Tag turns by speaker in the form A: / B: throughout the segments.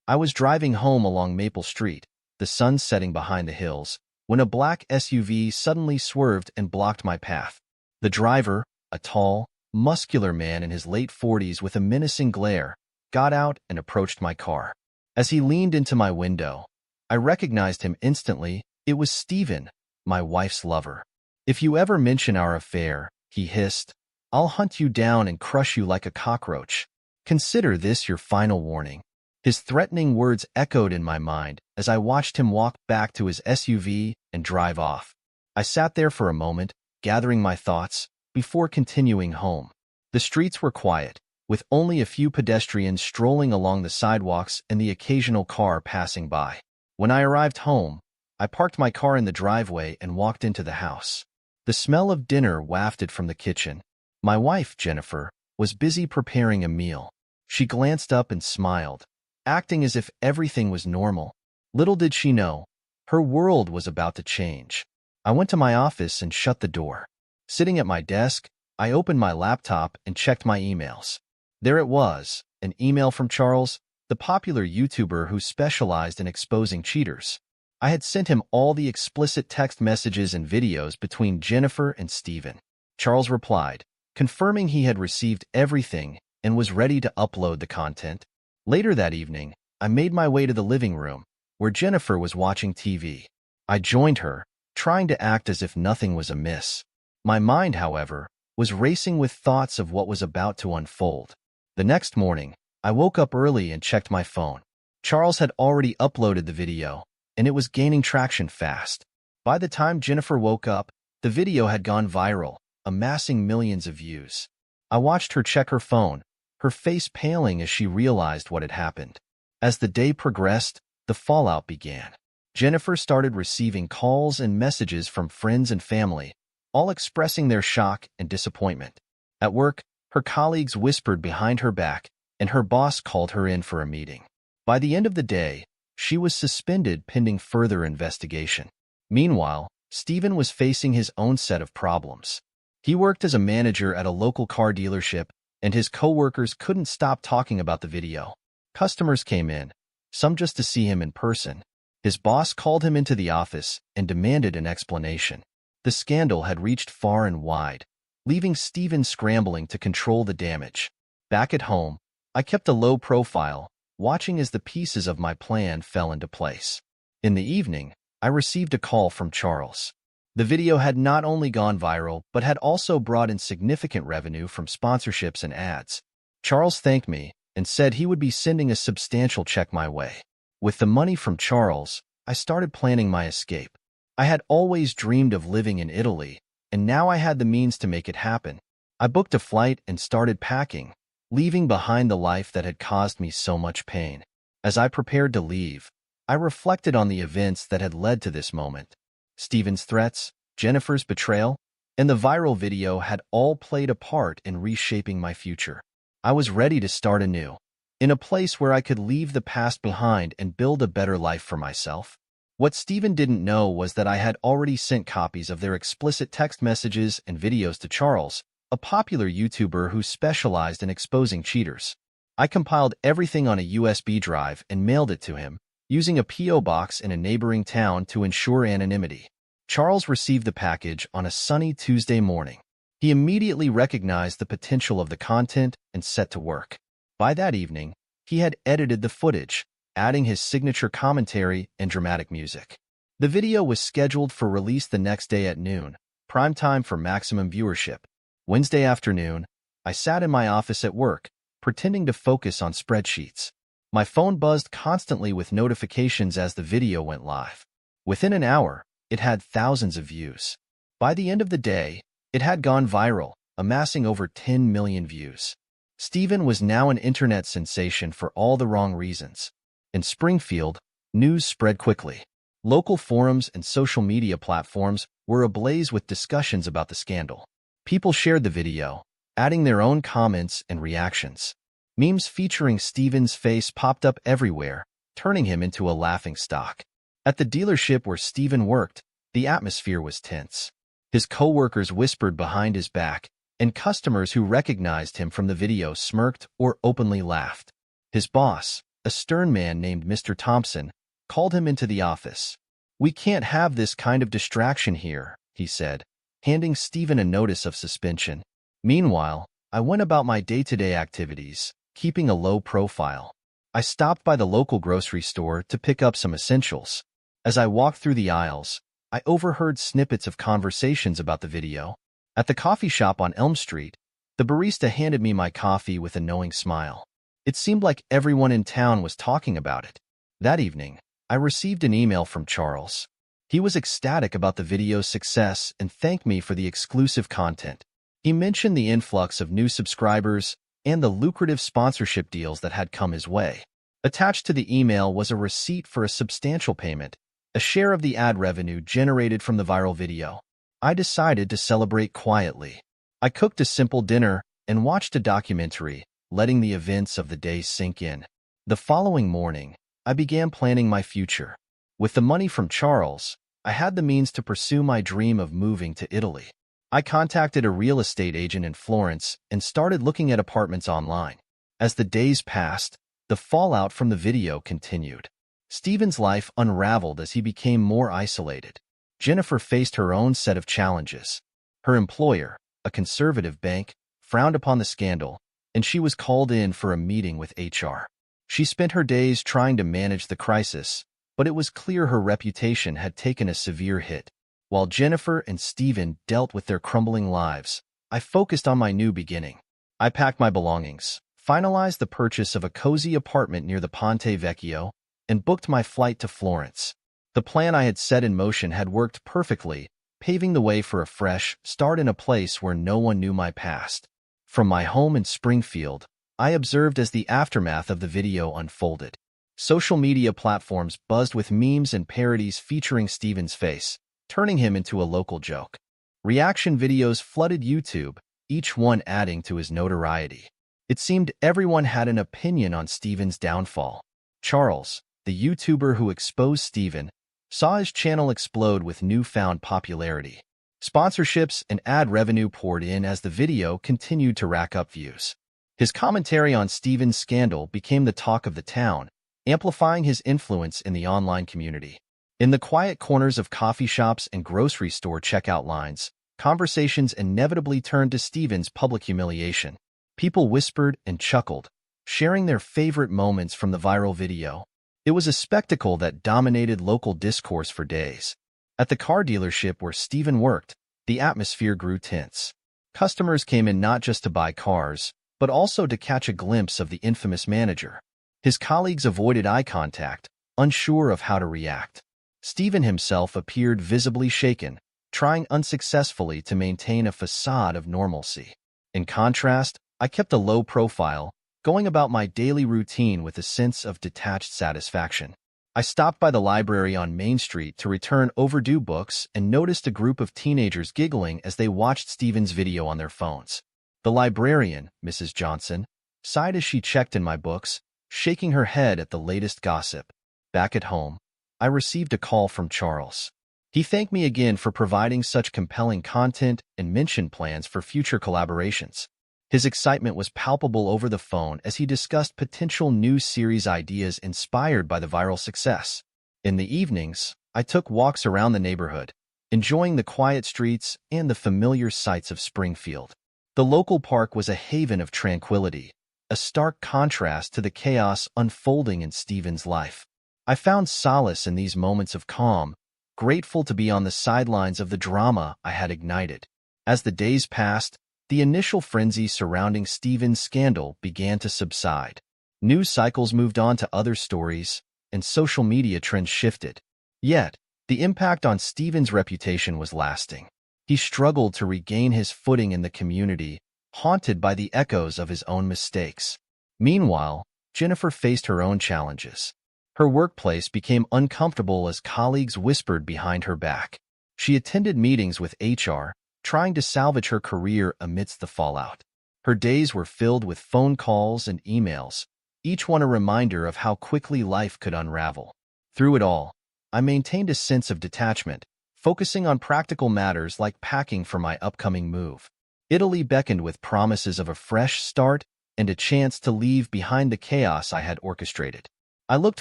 A: I was driving home along Maple Street, the sun setting behind the hills, when a black SUV suddenly swerved and blocked my path. The driver, a tall, muscular man in his late 40s with a menacing glare, got out and approached my car. As he leaned into my window, I recognized him instantly. It was Stephen, my wife's lover. "If you ever mention our affair," he hissed, "I'll hunt you down and crush you like a cockroach. Consider this your final warning." His threatening words echoed in my mind as I watched him walk back to his SUV and drive off. I sat there for a moment, gathering my thoughts, before continuing home. The streets were quiet, with only a few pedestrians strolling along the sidewalks and the occasional car passing by. When I arrived home, I parked my car in the driveway and walked into the house. The smell of dinner wafted from the kitchen. My wife, Jennifer, was busy preparing a meal. She glanced up and smiled, acting as if everything was normal. Little did she know, her world was about to change. I went to my office and shut the door. Sitting at my desk, I opened my laptop and checked my emails. There it was, an email from Charles, the popular YouTuber who specialized in exposing cheaters. I had sent him all the explicit text messages and videos between Jennifer and Stephen. Charles replied, confirming he had received everything and was ready to upload the content. Later that evening, I made my way to the living room, where Jennifer was watching TV. I joined her, trying to act as if nothing was amiss. My mind, however, was racing with thoughts of what was about to unfold. The next morning, I woke up early and checked my phone. Charles had already uploaded the video, and it was gaining traction fast. By the time Jennifer woke up, the video had gone viral, amassing millions of views. I watched her check her phone, her face paling as she realized what had happened. As the day progressed, the fallout began. Jennifer started receiving calls and messages from friends and family, all expressing their shock and disappointment. At work, her colleagues whispered behind her back, and her boss called her in for a meeting. By the end of the day, she was suspended pending further investigation. Meanwhile, Stephen was facing his own set of problems. He worked as a manager at a local car dealership, and his coworkers couldn't stop talking about the video. Customers came in, some just to see him in person. His boss called him into the office and demanded an explanation. The scandal had reached far and wide, leaving Stephen scrambling to control the damage. Back at home, I kept a low profile, watching as the pieces of my plan fell into place. In the evening, I received a call from Charles. The video had not only gone viral, but had also brought in significant revenue from sponsorships and ads. Charles thanked me and said he would be sending a substantial check my way. With the money from Charles, I started planning my escape. I had always dreamed of living in Italy, and now I had the means to make it happen. I booked a flight and started packing, leaving behind the life that had caused me so much pain. As I prepared to leave, I reflected on the events that had led to this moment. Stephen's threats, Jennifer's betrayal, and the viral video had all played a part in reshaping my future. I was ready to start anew, in a place where I could leave the past behind and build a better life for myself. What Stephen didn't know was that I had already sent copies of their explicit text messages and videos to Charles, a popular YouTuber who specialized in exposing cheaters. I compiled everything on a USB drive and mailed it to him, using a P.O. box in a neighboring town to ensure anonymity. Charles received the package on a sunny Tuesday morning. He immediately recognized the potential of the content and set to work. By that evening, he had edited the footage, adding his signature commentary and dramatic music. The video was scheduled for release the next day at noon, prime time for maximum viewership. Wednesday afternoon, I sat in my office at work, pretending to focus on spreadsheets. My phone buzzed constantly with notifications as the video went live. Within an hour, it had thousands of views. By the end of the day, it had gone viral, amassing over 10 million views. Stephen was now an internet sensation for all the wrong reasons. In Springfield, news spread quickly. Local forums and social media platforms were ablaze with discussions about the scandal. People shared the video, adding their own comments and reactions. Memes featuring Stephen's face popped up everywhere, turning him into a laughingstock. At the dealership where Stephen worked, the atmosphere was tense. His coworkers whispered behind his back, and customers who recognized him from the video smirked or openly laughed. His boss, a stern man named Mr. Thompson, called him into the office. "We can't have this kind of distraction here," he said, handing Stephen a notice of suspension. Meanwhile, I went about my day-to-day activities, keeping a low profile. I stopped by the local grocery store to pick up some essentials. As I walked through the aisles, I overheard snippets of conversations about the video. At the coffee shop on Elm Street, the barista handed me my coffee with a knowing smile. It seemed like everyone in town was talking about it. That evening, I received an email from Charles. He was ecstatic about the video's success and thanked me for the exclusive content. He mentioned the influx of new subscribers and the lucrative sponsorship deals that had come his way. Attached to the email was a receipt for a substantial payment, a share of the ad revenue generated from the viral video. I decided to celebrate quietly. I cooked a simple dinner and watched a documentary, letting the events of the day sink in. The following morning, I began planning my future. With the money from Charles, I had the means to pursue my dream of moving to Italy. I contacted a real estate agent in Florence and started looking at apartments online. As the days passed, the fallout from the video continued. Stephen's life unraveled as he became more isolated. Jennifer faced her own set of challenges. Her employer, a conservative bank, frowned upon the scandal, and she was called in for a meeting with HR. She spent her days trying to manage the crisis, but it was clear her reputation had taken a severe hit. While Jennifer and Stephen dealt with their crumbling lives, I focused on my new beginning. I packed my belongings, finalized the purchase of a cozy apartment near the Ponte Vecchio, and booked my flight to Florence. The plan I had set in motion had worked perfectly, paving the way for a fresh start in a place where no one knew my past. From my home in Springfield, I observed as the aftermath of the video unfolded. Social media platforms buzzed with memes and parodies featuring Stephen's face, turning him into a local joke. Reaction videos flooded YouTube, each one adding to his notoriety. It seemed everyone had an opinion on Stephen's downfall. Charles, the YouTuber who exposed Stephen, saw his channel explode with newfound popularity. Sponsorships and ad revenue poured in as the video continued to rack up views. His commentary on Stephen's scandal became the talk of the town, amplifying his influence in the online community. In the quiet corners of coffee shops and grocery store checkout lines, conversations inevitably turned to Stephen's public humiliation. People whispered and chuckled, sharing their favorite moments from the viral video. It was a spectacle that dominated local discourse for days. At the car dealership where Stephen worked, the atmosphere grew tense. Customers came in not just to buy cars, but also to catch a glimpse of the infamous manager. His colleagues avoided eye contact, unsure of how to react. Stephen himself appeared visibly shaken, trying unsuccessfully to maintain a facade of normalcy. In contrast, I kept a low profile, going about my daily routine with a sense of detached satisfaction. I stopped by the library on Main Street to return overdue books and noticed a group of teenagers giggling as they watched Stephen's video on their phones. The librarian, Mrs. Johnson, sighed as she checked in my books, shaking her head at the latest gossip. Back at home, I received a call from Charles. He thanked me again for providing such compelling content and mentioned plans for future collaborations. His excitement was palpable over the phone as he discussed potential new series ideas inspired by the viral success. In the evenings, I took walks around the neighborhood, enjoying the quiet streets and the familiar sights of Springfield. The local park was a haven of tranquility, a stark contrast to the chaos unfolding in Stephen's life. I found solace in these moments of calm, grateful to be on the sidelines of the drama I had ignited. As the days passed, the initial frenzy surrounding Stephen's scandal began to subside. News cycles moved on to other stories, and social media trends shifted. Yet, the impact on Stephen's reputation was lasting. He struggled to regain his footing in the community, haunted by the echoes of his own mistakes. Meanwhile, Jennifer faced her own challenges. Her workplace became uncomfortable as colleagues whispered behind her back. She attended meetings with HR, trying to salvage her career amidst the fallout. Her days were filled with phone calls and emails, each one a reminder of how quickly life could unravel. Through it all, I maintained a sense of detachment, focusing on practical matters like packing for my upcoming move. Italy beckoned with promises of a fresh start and a chance to leave behind the chaos I had orchestrated. I looked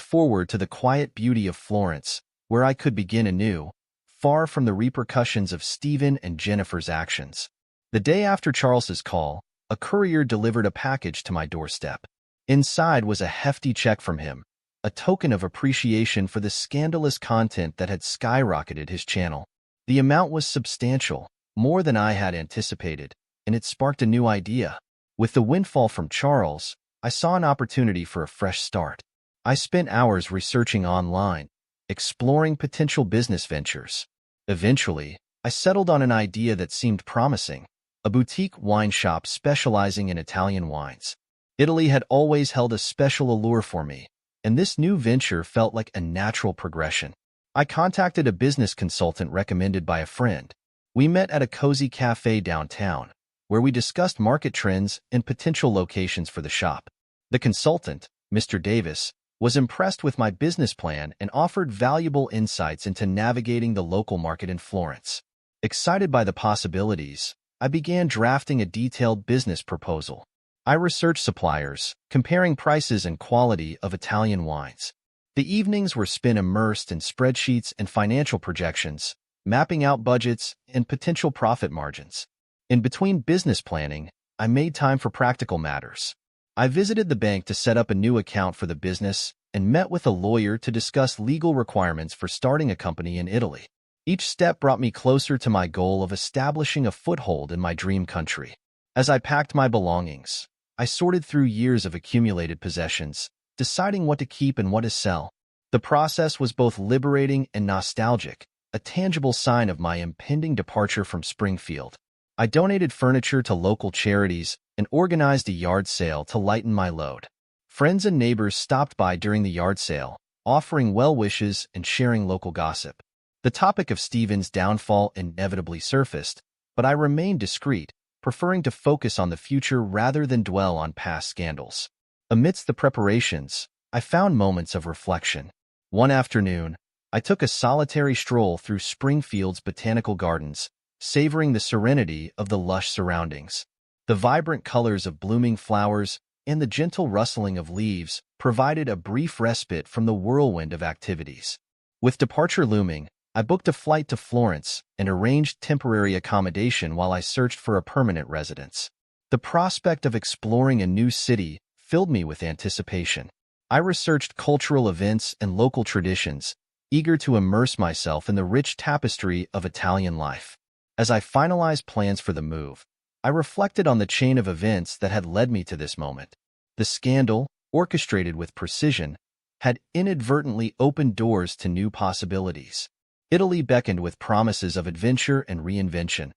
A: forward to the quiet beauty of Florence, where I could begin anew, far from the repercussions of Stephen and Jennifer's actions. The day after Charles's call, a courier delivered a package to my doorstep. Inside was a hefty check from him, a token of appreciation for the scandalous content that had skyrocketed his channel. The amount was substantial, more than I had anticipated, and it sparked a new idea. With the windfall from Charles, I saw an opportunity for a fresh start. I spent hours researching online, exploring potential business ventures. Eventually, I settled on an idea that seemed promising, a boutique wine shop specializing in Italian wines. Italy had always held a special allure for me, and this new venture felt like a natural progression. I contacted a business consultant recommended by a friend. We met at a cozy cafe downtown, where we discussed market trends and potential locations for the shop. The consultant, Mr. Davis, was impressed with my business plan and offered valuable insights into navigating the local market in Florence. Excited by the possibilities, I began drafting a detailed business proposal. I researched suppliers, comparing prices and quality of Italian wines. The evenings were spent immersed in spreadsheets and financial projections, mapping out budgets and potential profit margins. In between business planning, I made time for practical matters. I visited the bank to set up a new account for the business and met with a lawyer to discuss legal requirements for starting a company in Italy. Each step brought me closer to my goal of establishing a foothold in my dream country. As I packed my belongings, I sorted through years of accumulated possessions, deciding what to keep and what to sell. The process was both liberating and nostalgic, a tangible sign of my impending departure from Springfield. I donated furniture to local charities and organized a yard sale to lighten my load. Friends and neighbors stopped by during the yard sale, offering well wishes and sharing local gossip. The topic of Stephen's downfall inevitably surfaced, but I remained discreet, preferring to focus on the future rather than dwell on past scandals. Amidst the preparations, I found moments of reflection. One afternoon, I took a solitary stroll through Springfield's botanical gardens, savoring the serenity of the lush surroundings. The vibrant colors of blooming flowers and the gentle rustling of leaves provided a brief respite from the whirlwind of activities. With departure looming, I booked a flight to Florence and arranged temporary accommodation while I searched for a permanent residence. The prospect of exploring a new city filled me with anticipation. I researched cultural events and local traditions, eager to immerse myself in the rich tapestry of Italian life. As I finalized plans for the move, I reflected on the chain of events that had led me to this moment. The scandal, orchestrated with precision, had inadvertently opened doors to new possibilities. Italy beckoned with promises of adventure and reinvention,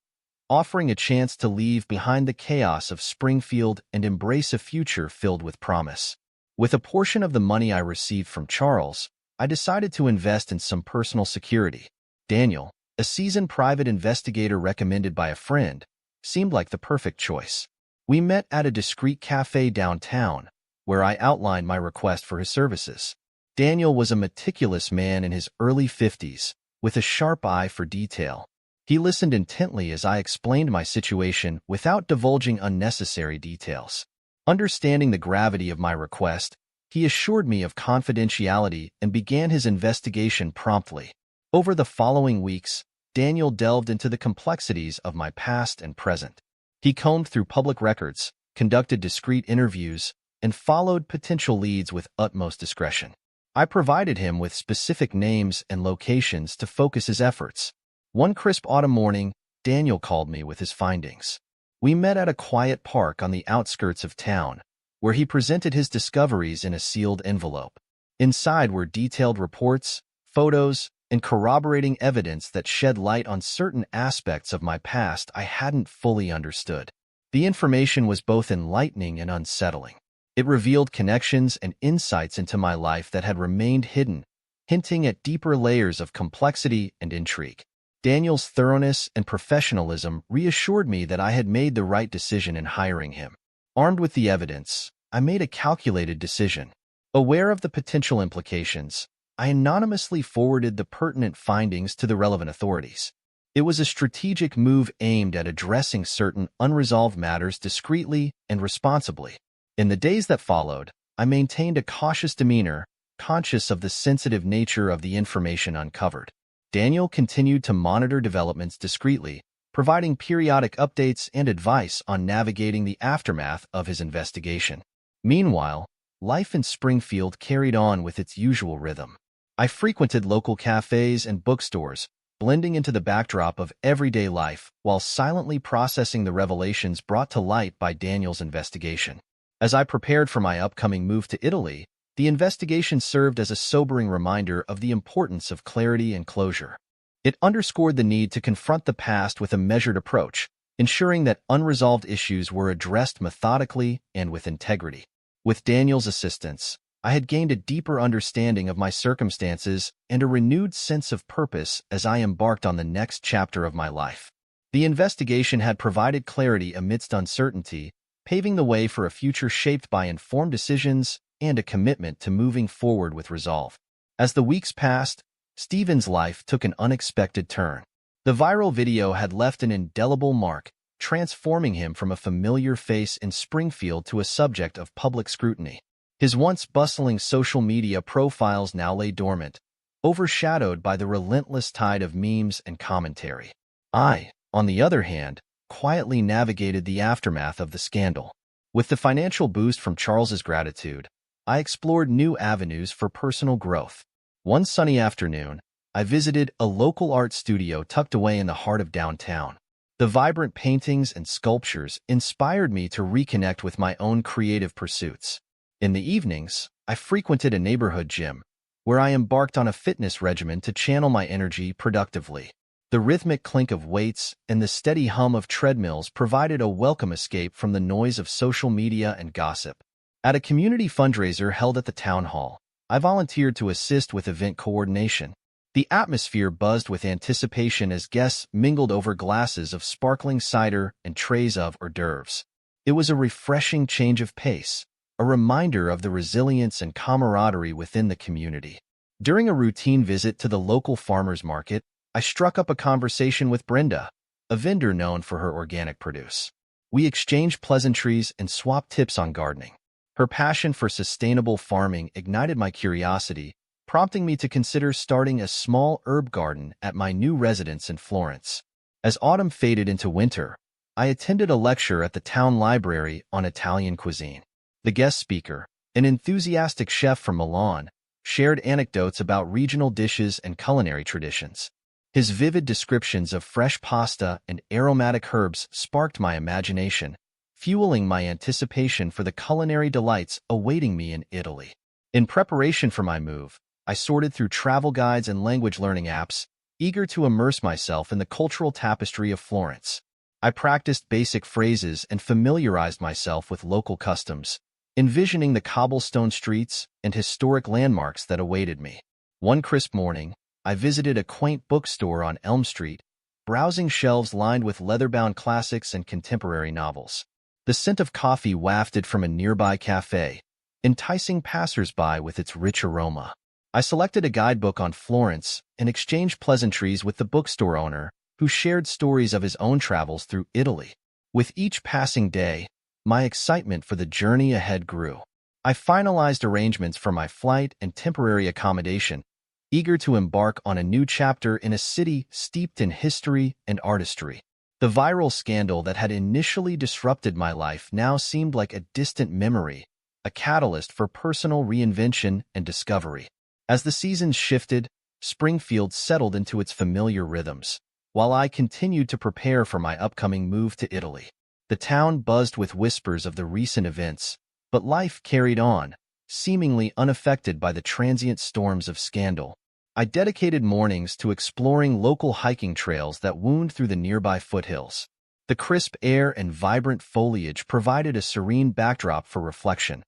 A: offering a chance to leave behind the chaos of Springfield and embrace a future filled with promise. With a portion of the money I received from Charles, I decided to invest in some personal security. Daniel, a seasoned private investigator recommended by a friend, seemed like the perfect choice. We met at a discreet cafe downtown, where I outlined my request for his services. Daniel was a meticulous man in his early 50s, with a sharp eye for detail. He listened intently as I explained my situation without divulging unnecessary details. Understanding the gravity of my request, he assured me of confidentiality and began his investigation promptly. Over the following weeks, Daniel delved into the complexities of my past and present. He combed through public records, conducted discreet interviews, and followed potential leads with utmost discretion. I provided him with specific names and locations to focus his efforts. One crisp autumn morning, Daniel called me with his findings. We met at a quiet park on the outskirts of town, where he presented his discoveries in a sealed envelope. Inside were detailed reports, photos, and corroborating evidence that shed light on certain aspects of my past I hadn't fully understood. The information was both enlightening and unsettling. It revealed connections and insights into my life that had remained hidden, hinting at deeper layers of complexity and intrigue. Daniel's thoroughness and professionalism reassured me that I had made the right decision in hiring him. Armed with the evidence, I made a calculated decision. Aware of the potential implications, I anonymously forwarded the pertinent findings to the relevant authorities. It was a strategic move aimed at addressing certain unresolved matters discreetly and responsibly. In the days that followed, I maintained a cautious demeanor, conscious of the sensitive nature of the information uncovered. Daniel continued to monitor developments discreetly, providing periodic updates and advice on navigating the aftermath of his investigation. Meanwhile, life in Springfield carried on with its usual rhythm. I frequented local cafes and bookstores, blending into the backdrop of everyday life while silently processing the revelations brought to light by Daniel's investigation. As I prepared for my upcoming move to Italy, the investigation served as a sobering reminder of the importance of clarity and closure. It underscored the need to confront the past with a measured approach, ensuring that unresolved issues were addressed methodically and with integrity. With Daniel's assistance, I had gained a deeper understanding of my circumstances and a renewed sense of purpose as I embarked on the next chapter of my life. The investigation had provided clarity amidst uncertainty, paving the way for a future shaped by informed decisions and a commitment to moving forward with resolve. As the weeks passed, Stephen's life took an unexpected turn. The viral video had left an indelible mark, transforming him from a familiar face in Springfield to a subject of public scrutiny. His once bustling social media profiles now lay dormant, overshadowed by the relentless tide of memes and commentary. I, on the other hand, quietly navigated the aftermath of the scandal. With the financial boost from Charles's gratitude, I explored new avenues for personal growth. One sunny afternoon, I visited a local art studio tucked away in the heart of downtown. The vibrant paintings and sculptures inspired me to reconnect with my own creative pursuits. In the evenings, I frequented a neighborhood gym, where I embarked on a fitness regimen to channel my energy productively. The rhythmic clink of weights and the steady hum of treadmills provided a welcome escape from the noise of social media and gossip. At a community fundraiser held at the town hall, I volunteered to assist with event coordination. The atmosphere buzzed with anticipation as guests mingled over glasses of sparkling cider and trays of hors d'oeuvres. It was a refreshing change of pace, a reminder of the resilience and camaraderie within the community. During a routine visit to the local farmers market, I struck up a conversation with Brenda, a vendor known for her organic produce. We exchanged pleasantries and swapped tips on gardening. Her passion for sustainable farming ignited my curiosity, prompting me to consider starting a small herb garden at my new residence in Florence. As autumn faded into winter, I attended a lecture at the town library on Italian cuisine. The guest speaker, an enthusiastic chef from Milan, shared anecdotes about regional dishes and culinary traditions. His vivid descriptions of fresh pasta and aromatic herbs sparked my imagination, fueling my anticipation for the culinary delights awaiting me in Italy. In preparation for my move, I sorted through travel guides and language learning apps, eager to immerse myself in the cultural tapestry of Florence. I practiced basic phrases and familiarized myself with local customs, envisioning the cobblestone streets and historic landmarks that awaited me. One crisp morning, I visited a quaint bookstore on Elm Street, browsing shelves lined with leather-bound classics and contemporary novels. The scent of coffee wafted from a nearby cafe, enticing passers-by with its rich aroma. I selected a guidebook on Florence and exchanged pleasantries with the bookstore owner, who shared stories of his own travels through Italy. With each passing day, my excitement for the journey ahead grew. I finalized arrangements for my flight and temporary accommodation, eager to embark on a new chapter in a city steeped in history and artistry. The viral scandal that had initially disrupted my life now seemed like a distant memory, a catalyst for personal reinvention and discovery. As the seasons shifted, Springfield settled into its familiar rhythms, while I continued to prepare for my upcoming move to Italy. The town buzzed with whispers of the recent events, but life carried on, seemingly unaffected by the transient storms of scandal. I dedicated mornings to exploring local hiking trails that wound through the nearby foothills. The crisp air and vibrant foliage provided a serene backdrop for reflection,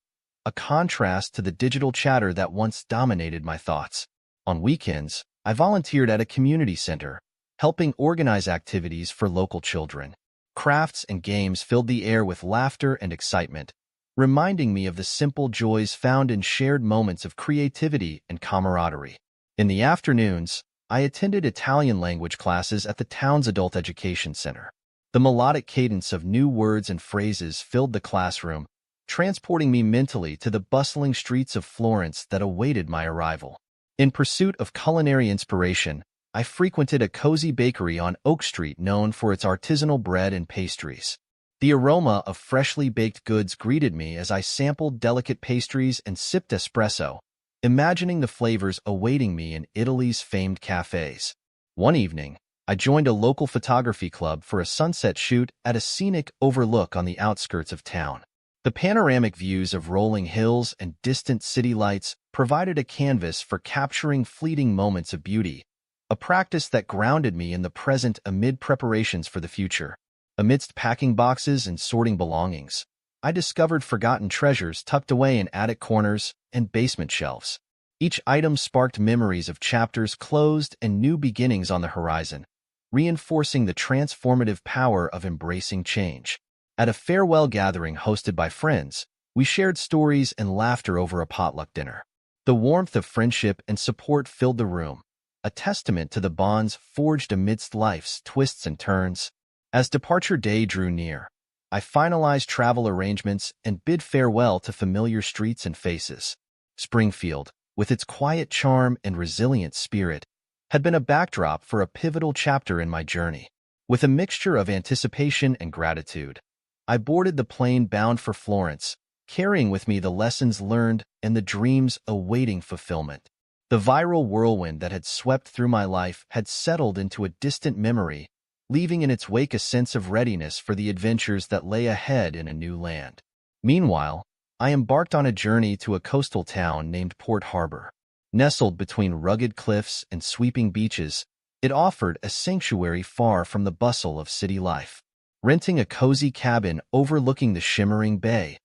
A: a contrast to the digital chatter that once dominated my thoughts. On weekends, I volunteered at a community center, helping organize activities for local children. Crafts and games filled the air with laughter and excitement, reminding me of the simple joys found in shared moments of creativity and camaraderie. In the afternoons, I attended Italian language classes at the town's adult education center. The melodic cadence of new words and phrases filled the classroom, transporting me mentally to the bustling streets of Florence that awaited my arrival. In pursuit of culinary inspiration, I frequented a cozy bakery on Oak Street known for its artisanal bread and pastries. The aroma of freshly baked goods greeted me as I sampled delicate pastries and sipped espresso, imagining the flavors awaiting me in Italy's famed cafes. One evening, I joined a local photography club for a sunset shoot at a scenic overlook on the outskirts of town. The panoramic views of rolling hills and distant city lights provided a canvas for capturing fleeting moments of beauty, a practice that grounded me in the present amid preparations for the future. Amidst packing boxes and sorting belongings, I discovered forgotten treasures tucked away in attic corners and basement shelves. Each item sparked memories of chapters closed and new beginnings on the horizon, reinforcing the transformative power of embracing change. At a farewell gathering hosted by friends, we shared stories and laughter over a potluck dinner. The warmth of friendship and support filled the room, a testament to the bonds forged amidst life's twists and turns. As departure day drew near, I finalized travel arrangements and bid farewell to familiar streets and faces. Springfield, with its quiet charm and resilient spirit, had been a backdrop for a pivotal chapter in my journey. With a mixture of anticipation and gratitude, I boarded the plane bound for Florence, carrying with me the lessons learned and the dreams awaiting fulfillment. The viral whirlwind that had swept through my life had settled into a distant memory, leaving in its wake a sense of readiness for the adventures that lay ahead in a new land. Meanwhile, I embarked on a journey to a coastal town named Port Harbor. Nestled between rugged cliffs and sweeping beaches, it offered a sanctuary far from the bustle of city life. Renting a cozy cabin overlooking the shimmering bay,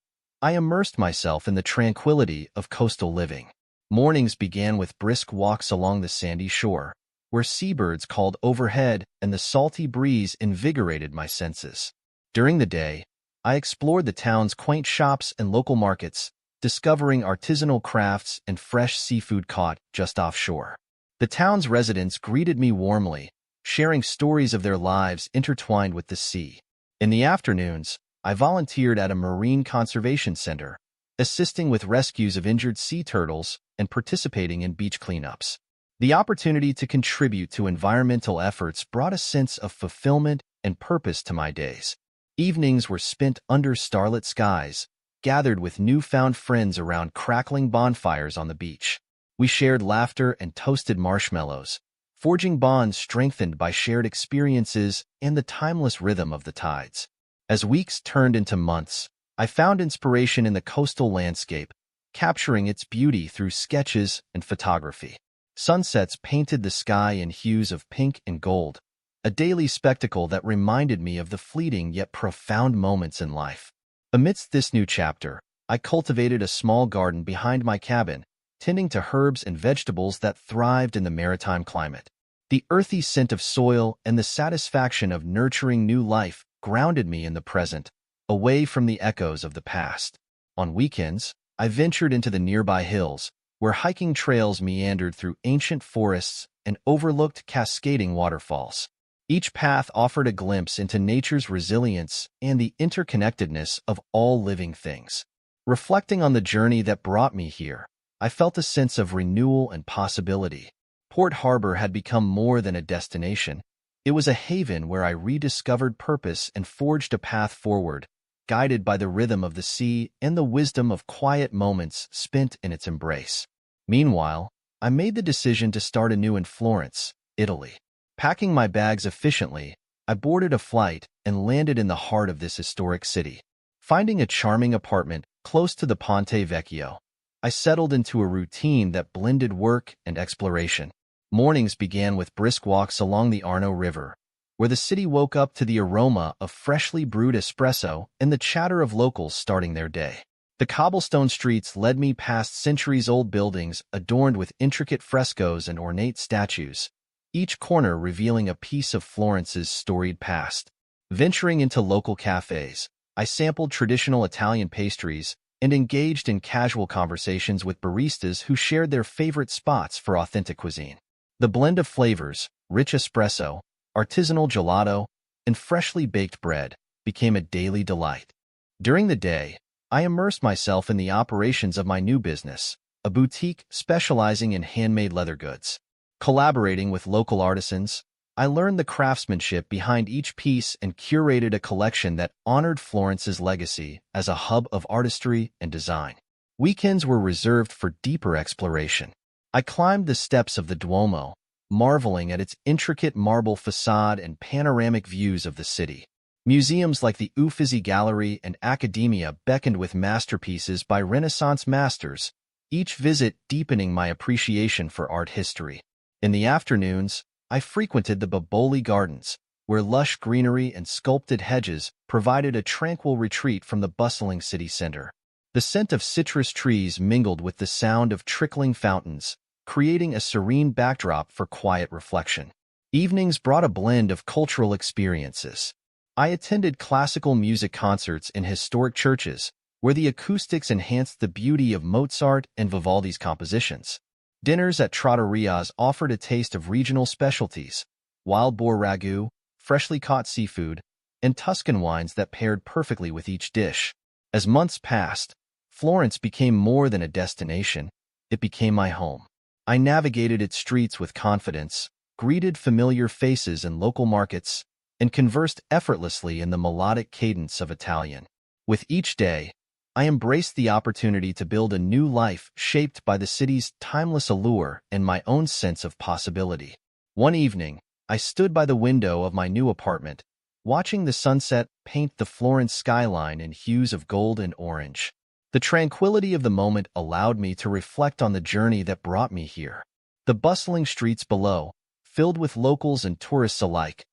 A: I immersed myself in the tranquility of coastal living. Mornings began with brisk walks along the sandy shore, where seabirds called overhead and the salty breeze invigorated my senses. During the day, I explored the town's quaint shops and local markets, discovering artisanal crafts and fresh seafood caught just offshore. The town's residents greeted me warmly, sharing stories of their lives intertwined with the sea. In the afternoons, I volunteered at a marine conservation center, assisting with rescues of injured sea turtles and participating in beach cleanups. The opportunity to contribute to environmental efforts brought a sense of fulfillment and purpose to my days. Evenings were spent under starlit skies, gathered with newfound friends around crackling bonfires on the beach. We shared laughter and toasted marshmallows, forging bonds strengthened by shared experiences and the timeless rhythm of the tides. As weeks turned into months, I found inspiration in the coastal landscape, capturing its beauty through sketches and photography. Sunsets painted the sky in hues of pink and gold, a daily spectacle that reminded me of the fleeting yet profound moments in life. Amidst this new chapter, I cultivated a small garden behind my cabin, tending to herbs and vegetables that thrived in the maritime climate. The earthy scent of soil and the satisfaction of nurturing new life grounded me in the present, away from the echoes of the past. On weekends, I ventured into the nearby hills, where hiking trails meandered through ancient forests and overlooked cascading waterfalls. Each path offered a glimpse into nature's resilience and the interconnectedness of all living things. Reflecting on the journey that brought me here, I felt a sense of renewal and possibility. Port Harbor had become more than a destination. It was a haven where I rediscovered purpose and forged a path forward, guided by the rhythm of the sea and the wisdom of quiet moments spent in its embrace. Meanwhile, I made the decision to start anew in Florence, Italy. Packing my bags efficiently, I boarded a flight and landed in the heart of this historic city. Finding a charming apartment close to the Ponte Vecchio, I settled into a routine that blended work and exploration. Mornings began with brisk walks along the Arno River, where the city woke up to the aroma of freshly brewed espresso and the chatter of locals starting their day. The cobblestone streets led me past centuries-old buildings adorned with intricate frescoes and ornate statues, each corner revealing a piece of Florence's storied past. Venturing into local cafes, I sampled traditional Italian pastries and engaged in casual conversations with baristas who shared their favorite spots for authentic cuisine. The blend of flavors, rich espresso, artisanal gelato, and freshly baked bread became a daily delight. During the day, I immersed myself in the operations of my new business, a boutique specializing in handmade leather goods. Collaborating with local artisans, I learned the craftsmanship behind each piece and curated a collection that honored Florence's legacy as a hub of artistry and design. Weekends were reserved for deeper exploration. I climbed the steps of the Duomo, marveling at its intricate marble facade and panoramic views of the city. Museums like the Uffizi Gallery and Accademia beckoned with masterpieces by Renaissance masters, each visit deepening my appreciation for art history. In the afternoons, I frequented the Boboli Gardens, where lush greenery and sculpted hedges provided a tranquil retreat from the bustling city center. The scent of citrus trees mingled with the sound of trickling fountains, creating a serene backdrop for quiet reflection. Evenings brought a blend of cultural experiences. I attended classical music concerts in historic churches, where the acoustics enhanced the beauty of Mozart and Vivaldi's compositions. Dinners at trattorias offered a taste of regional specialties, wild boar ragu, freshly caught seafood, and Tuscan wines that paired perfectly with each dish. As months passed, Florence became more than a destination, it became my home. I navigated its streets with confidence, greeted familiar faces in local markets, and conversed effortlessly in the melodic cadence of Italian. With each day, I embraced the opportunity to build a new life shaped by the city's timeless allure and my own sense of possibility. One evening, I stood by the window of my new apartment, watching the sunset paint the Florence skyline in hues of gold and orange. The tranquility of the moment allowed me to reflect on the journey that brought me here. The bustling streets below, filled with locals and tourists alike,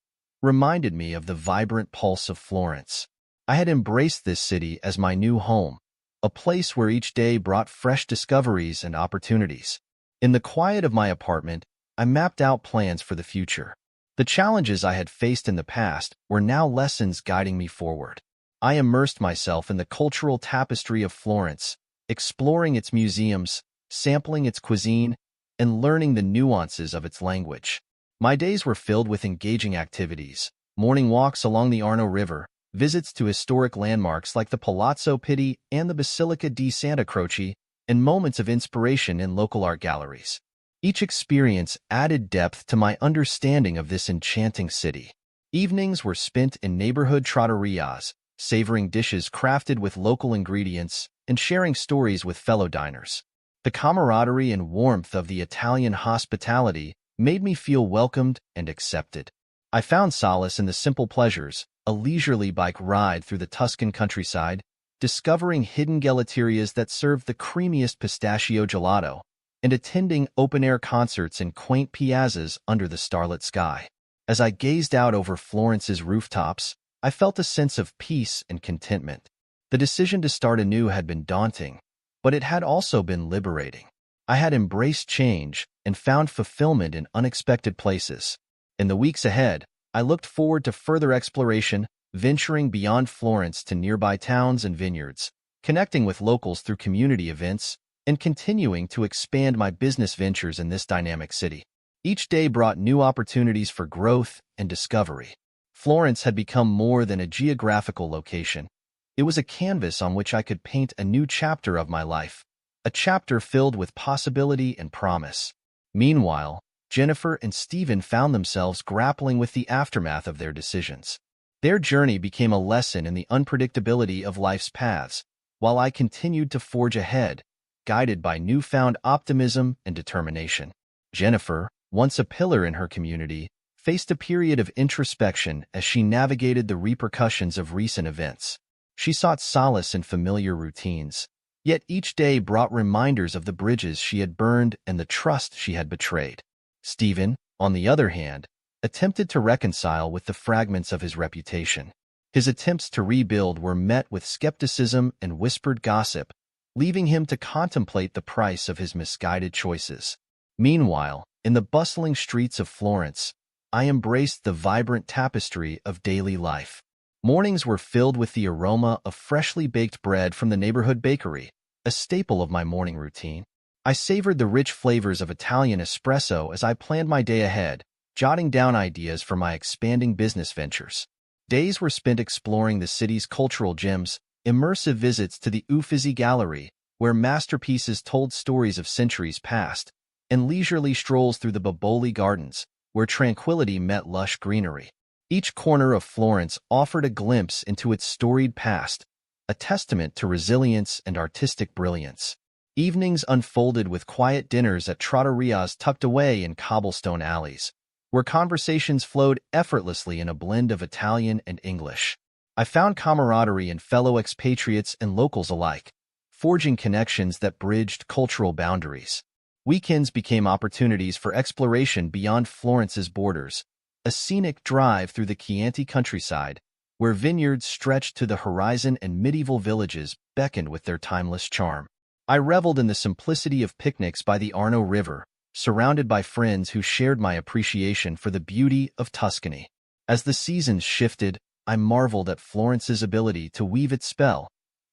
A: reminded me of the vibrant pulse of Florence. I had embraced this city as my new home, a place where each day brought fresh discoveries and opportunities. In the quiet of my apartment, I mapped out plans for the future. The challenges I had faced in the past were now lessons guiding me forward. I immersed myself in the cultural tapestry of Florence, exploring its museums, sampling its cuisine, and learning the nuances of its language. My days were filled with engaging activities, morning walks along the Arno River, visits to historic landmarks like the Palazzo Pitti and the Basilica di Santa Croce, and moments of inspiration in local art galleries. Each experience added depth to my understanding of this enchanting city. Evenings were spent in neighborhood trattorias, savoring dishes crafted with local ingredients and sharing stories with fellow diners. The camaraderie and warmth of the Italian hospitality made me feel welcomed and accepted. I found solace in the simple pleasures, a leisurely bike ride through the Tuscan countryside, discovering hidden gelaterias that served the creamiest pistachio gelato, and attending open-air concerts in quaint piazzas under the starlit sky. As I gazed out over Florence's rooftops, I felt a sense of peace and contentment. The decision to start anew had been daunting, but it had also been liberating. I had embraced change and found fulfillment in unexpected places. In the weeks ahead, I looked forward to further exploration, venturing beyond Florence to nearby towns and vineyards, connecting with locals through community events, and continuing to expand my business ventures in this dynamic city. Each day brought new opportunities for growth and discovery. Florence had become more than a geographical location. It was a canvas on which I could paint a new chapter of my life, a chapter filled with possibility and promise. Meanwhile, Jennifer and Stephen found themselves grappling with the aftermath of their decisions. Their journey became a lesson in the unpredictability of life's paths, while I continued to forge ahead, guided by newfound optimism and determination. Jennifer, once a pillar in her community, faced a period of introspection as she navigated the repercussions of recent events. She sought solace in familiar routines, yet each day brought reminders of the bridges she had burned and the trust she had betrayed. Stephen, on the other hand, attempted to reconcile with the fragments of his reputation. His attempts to rebuild were met with skepticism and whispered gossip, leaving him to contemplate the price of his misguided choices. Meanwhile, in the bustling streets of Florence, I embraced the vibrant tapestry of daily life. Mornings were filled with the aroma of freshly baked bread from the neighborhood bakery, a staple of my morning routine. I savored the rich flavors of Italian espresso as I planned my day ahead, jotting down ideas for my expanding business ventures. Days were spent exploring the city's cultural gems, immersive visits to the Uffizi Gallery, where masterpieces told stories of centuries past, and leisurely strolls through the Boboli Gardens, where tranquility met lush greenery. Each corner of Florence offered a glimpse into its storied past, a testament to resilience and artistic brilliance. Evenings unfolded with quiet dinners at trattorias tucked away in cobblestone alleys, where conversations flowed effortlessly in a blend of Italian and English. I found camaraderie in fellow expatriates and locals alike, forging connections that bridged cultural boundaries. Weekends became opportunities for exploration beyond Florence's borders, a scenic drive through the Chianti countryside, where vineyards stretched to the horizon and medieval villages beckoned with their timeless charm. I reveled in the simplicity of picnics by the Arno River, surrounded by friends who shared my appreciation for the beauty of Tuscany. As the seasons shifted, I marveled at Florence's ability to weave its spell,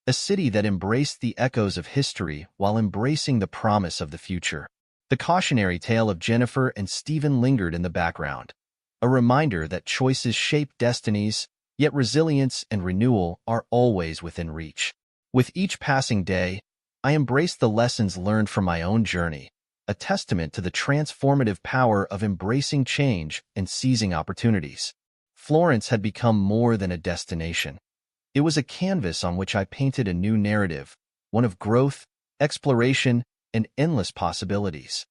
A: a city that embraced the echoes of history while embracing the promise of the future. The cautionary tale of Jennifer and Stephen lingered in the background, a reminder that choices shape destinies, yet resilience and renewal are always within reach. With each passing day, I embraced the lessons learned from my own journey, a testament to the transformative power of embracing change and seizing opportunities. Florence had become more than a destination. It was a canvas on which I painted a new narrative, one of growth, exploration, and endless possibilities.